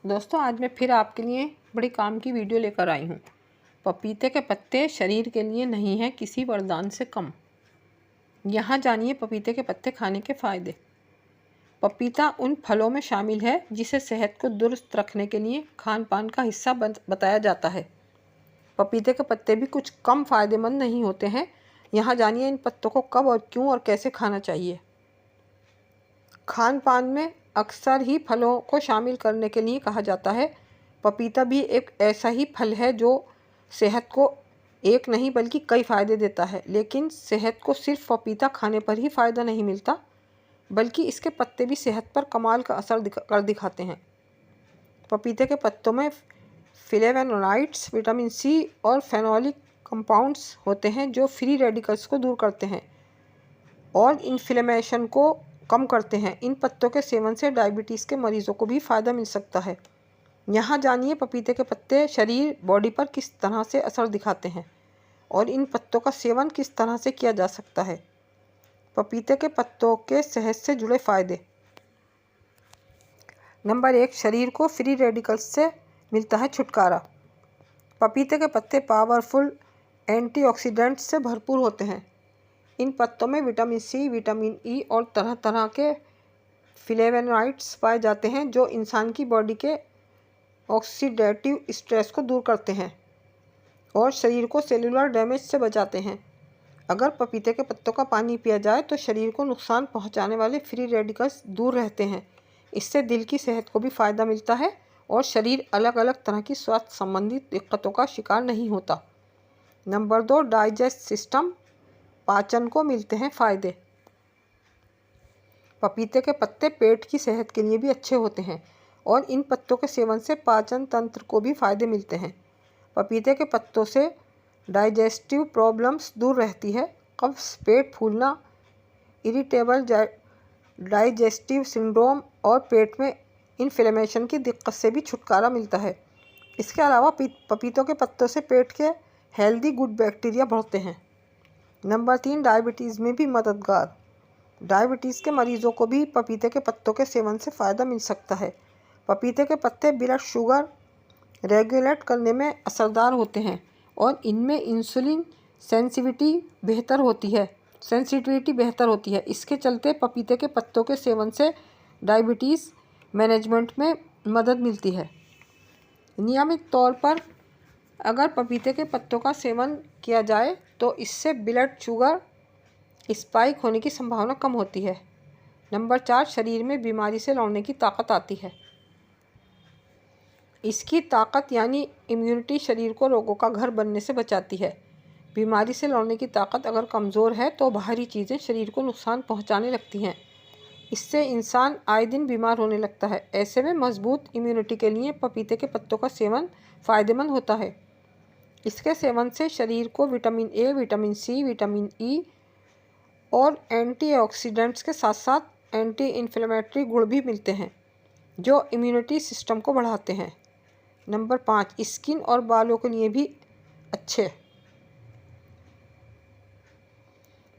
दोस्तों, आज मैं फिर आपके लिए बड़ी काम की वीडियो लेकर आई हूँ। पपीते के पत्ते शरीर के लिए नहीं हैं किसी वरदान से कम। यहाँ जानिए पपीते के पत्ते खाने के फ़ायदे। पपीता उन फलों में शामिल है जिसे सेहत को दुरुस्त रखने के लिए खान पान का हिस्सा बताया जाता है। पपीते के पत्ते भी कुछ कम फ़ायदेमंद नहीं होते हैं। यहाँ जानिए इन पत्तों को कब और क्यों और कैसे खाना चाहिए। खान पान में अक्सर ही फलों को शामिल करने के लिए कहा जाता है। पपीता भी एक ऐसा ही फल है जो सेहत को एक नहीं बल्कि कई फ़ायदे देता है। लेकिन सेहत को सिर्फ पपीता खाने पर ही फ़ायदा नहीं मिलता, बल्कि इसके पत्ते भी सेहत पर कमाल का असर कर दिखाते हैं। पपीते के पत्तों में फ्लेवोनोइड्स, विटामिन सी और फेनोलिक कंपाउंड्स होते हैं जो फ्री रेडिकल्स को दूर करते हैं और इन्फ्लेमेशन को कम करते हैं। इन पत्तों के सेवन से डायबिटीज़ के मरीजों को भी फ़ायदा मिल सकता है। यहाँ जानिए पपीते के पत्ते शरीर बॉडी पर किस तरह से असर दिखाते हैं और इन पत्तों का सेवन किस तरह से किया जा सकता है। पपीते के पत्तों के सेहत से जुड़े फ़ायदे। नंबर 1, शरीर को फ्री रेडिकल्स से मिलता है छुटकारा। पपीते के पत्ते पावरफुल एंटीऑक्सीडेंट्स से भरपूर होते हैं। इन पत्तों में विटामिन सी, विटामिन ई और तरह तरह के फ्लेवोनोइड्स पाए जाते हैं जो इंसान की बॉडी के ऑक्सीडेटिव स्ट्रेस को दूर करते हैं और शरीर को सेलुलर डैमेज से बचाते हैं। अगर पपीते के पत्तों का पानी पिया जाए तो शरीर को नुकसान पहुंचाने वाले फ्री रेडिकल्स दूर रहते हैं। इससे दिल की सेहत को भी फ़ायदा मिलता है और शरीर अलग अलग तरह की स्वास्थ्य संबंधित दिक्कतों का शिकार नहीं होता। नंबर 2, डाइजेस्ट सिस्टम, पाचन को मिलते हैं फ़ायदे। पपीते के पत्ते पेट की सेहत के लिए भी अच्छे होते हैं और इन पत्तों के सेवन से पाचन तंत्र को भी फ़ायदे मिलते हैं। पपीते के पत्तों से डाइजेस्टिव प्रॉब्लम्स दूर रहती है। कब्ज़, पेट फूलना, इरिटेबल डाइजेस्टिव सिंड्रोम और पेट में इन्फ्लेमेशन की दिक्कत से भी छुटकारा मिलता है। इसके अलावा पपीतों के पत्तों से पेट के हेल्दी गुड बैक्टीरिया बढ़ते हैं। नंबर 3, डायबिटीज़ में भी मददगार। डायबिटीज़ के मरीजों को भी पपीते के पत्तों के सेवन से फ़ायदा मिल सकता है। पपीते के पत्ते ब्लड शुगर रेगुलेट करने में असरदार होते हैं और इनमें इंसुलिन सेंसिटिविटी बेहतर होती है। इसके चलते पपीते के पत्तों के सेवन से डायबिटीज़ मैनेजमेंट में मदद मिलती है। नियमित तौर पर अगर पपीते के पत्तों का सेवन किया जाए तो इससे ब्लड शुगर स्पाइक होने की संभावना कम होती है। नंबर 4, शरीर में बीमारी से लड़ने की ताकत आती है। इसकी ताकत यानी इम्यूनिटी शरीर को रोगों का घर बनने से बचाती है। बीमारी से लड़ने की ताकत अगर कमज़ोर है तो बाहरी चीज़ें शरीर को नुकसान पहुंचाने लगती हैं। इससे इंसान आए दिन बीमार होने लगता है। ऐसे में मजबूत इम्यूनिटी के लिए पपीते के पत्तों का सेवन फ़ायदेमंद होता है। इसके सेवन से शरीर को vitamin A, vitamin C, vitamin E और एंटीऑक्सीडेंट्स के साथ साथ एंटी इन्फ्लेमेटरी गुण भी मिलते हैं जो इम्यूनिटी सिस्टम को बढ़ाते हैं। नंबर 5, स्किन और बालों के लिए भी अच्छे।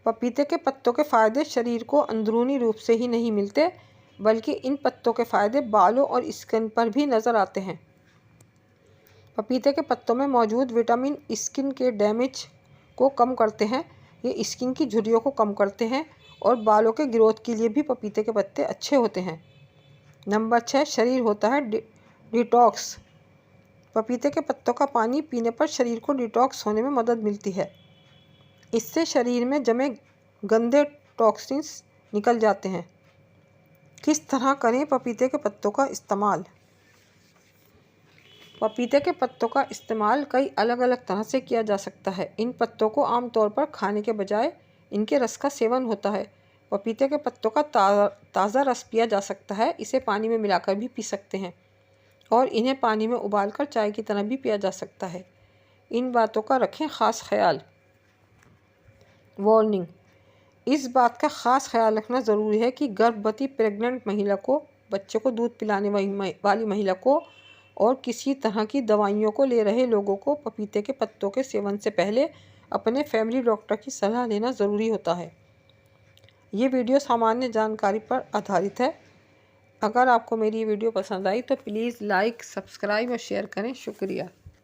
पपीते के पत्तों के फ़ायदे शरीर को अंदरूनी रूप से ही नहीं मिलते, बल्कि इन पत्तों के फ़ायदे बालों और स्किन पर भी नज़र आते हैं। पपीते के पत्तों में मौजूद विटामिन स्किन के डैमेज को कम करते हैं। ये स्किन की झुर्रियों को कम करते हैं और बालों के ग्रोथ के लिए भी पपीते के पत्ते अच्छे होते हैं। नंबर 6, शरीर होता है डिटॉक्स। पपीते के पत्तों का पानी पीने पर शरीर को डिटॉक्स होने में मदद मिलती है। इससे शरीर में जमे गंदे टॉक्सिन्स निकल जाते हैं। किस तरह करें पपीते के पत्तों का इस्तेमाल? पपीते के पत्तों का इस्तेमाल कई अलग अलग तरह से किया जा सकता है। इन पत्तों को आमतौर पर खाने के बजाय इनके रस का सेवन होता है। पपीते के पत्तों का ताज़ा रस पिया जा सकता है। इसे पानी में मिलाकर भी पी सकते हैं और इन्हें पानी में उबालकर चाय की तरह भी पिया जा सकता है। इन बातों का रखें ख़ास ख्याल। वार्निंग: इस बात का ख़ास ख्याल रखना ज़रूरी है कि गर्भवती प्रेग्नेंट महिला को, बच्चे को दूध पिलाने वाली महिला को और किसी तरह की दवाइयों को ले रहे लोगों को पपीते के पत्तों के सेवन से पहले अपने फैमिली डॉक्टर की सलाह लेना ज़रूरी होता है। ये वीडियो सामान्य जानकारी पर आधारित है। अगर आपको मेरी वीडियो पसंद आई तो प्लीज़ लाइक, सब्सक्राइब और शेयर करें। शुक्रिया।